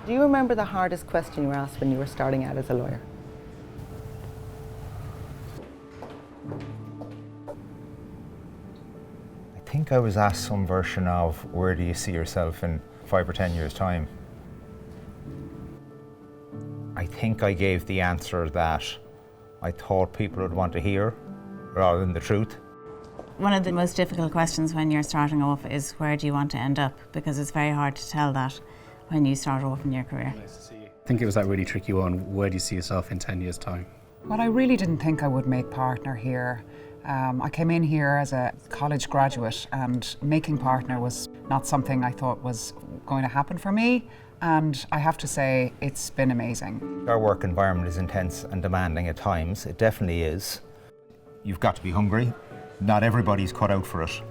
Do you remember the hardest question you were asked when you were starting out as a lawyer? I think I was asked some version of, where do you see yourself in 5 or 10 years' time? I think I gave the answer that I thought people would want to hear rather than the truth. One of the most difficult questions when you're starting off is, where do you want to end up? Because it's very hard to tell that when you start off in your career. I think it was that really tricky one, where do you see yourself in 10 years' time? Well, I really didn't think I would make partner here. I came in here as a college graduate, and making partner was not something I thought was going to happen for me. And I have to say, it's been amazing. Our work environment is intense and demanding at times. It definitely is. You've got to be hungry. Not everybody's cut out for it.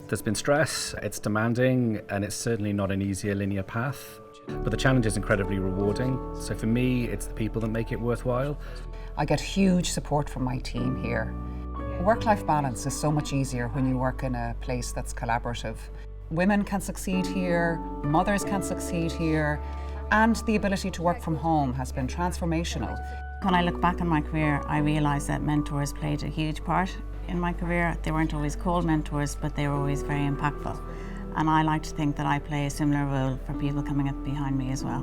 There's been stress, it's demanding, and it's certainly not an easier linear path. But the challenge is incredibly rewarding. So for me, it's the people that make it worthwhile. I get huge support from my team here. Work-life balance is so much easier when you work in a place that's collaborative. Women can succeed here, mothers can succeed here, and the ability to work from home has been transformational. When I look back on my career, I realise that mentors played a huge part in my career. They weren't always called mentors, but they were always very impactful. And I like to think that I play a similar role for people coming up behind me as well.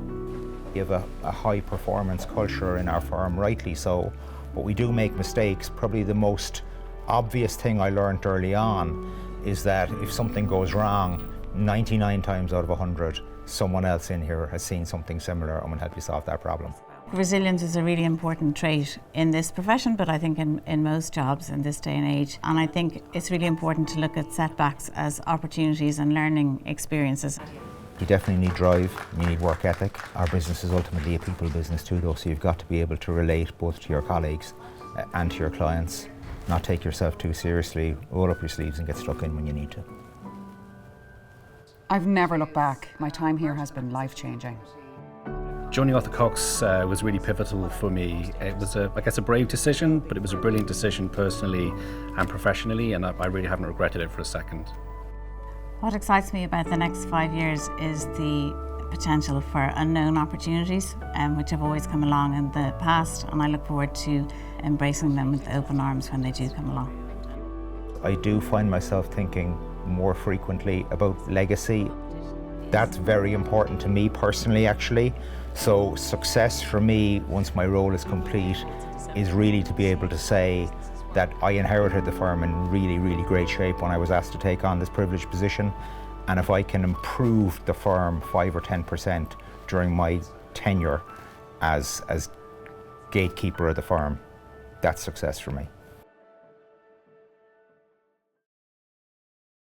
We have a high performance culture in our firm, rightly so, but we do make mistakes. Probably the most obvious thing I learned early on is that if something goes wrong, 99 times out of 100, someone else in here has seen something similar and will help you solve that problem. Resilience is a really important trait in this profession, but I think in most jobs in this day and age. And I think it's really important to look at setbacks as opportunities and learning experiences. You definitely need drive, you need work ethic. Our business is ultimately a people business too though, so you've got to be able to relate both to your colleagues and to your clients. Not take yourself too seriously, roll up your sleeves and get stuck in when you need to. I've never looked back. My time here has been life-changing. Joining Arthur Cox was really pivotal for me. It was, I guess, a brave decision, but it was a brilliant decision personally and professionally, and I really haven't regretted it for a second. What excites me about the next 5 years is the potential for unknown opportunities, which have always come along in the past, and I look forward to embracing them with open arms when they do come along. I do find myself thinking more frequently about legacy. That's very important to me personally, actually. So success for me, once my role is complete, is really to be able to say that I inherited the firm in really, really great shape when I was asked to take on this privileged position. And if I can improve the firm 5 or 10% during my tenure as gatekeeper of the firm, that's success for me.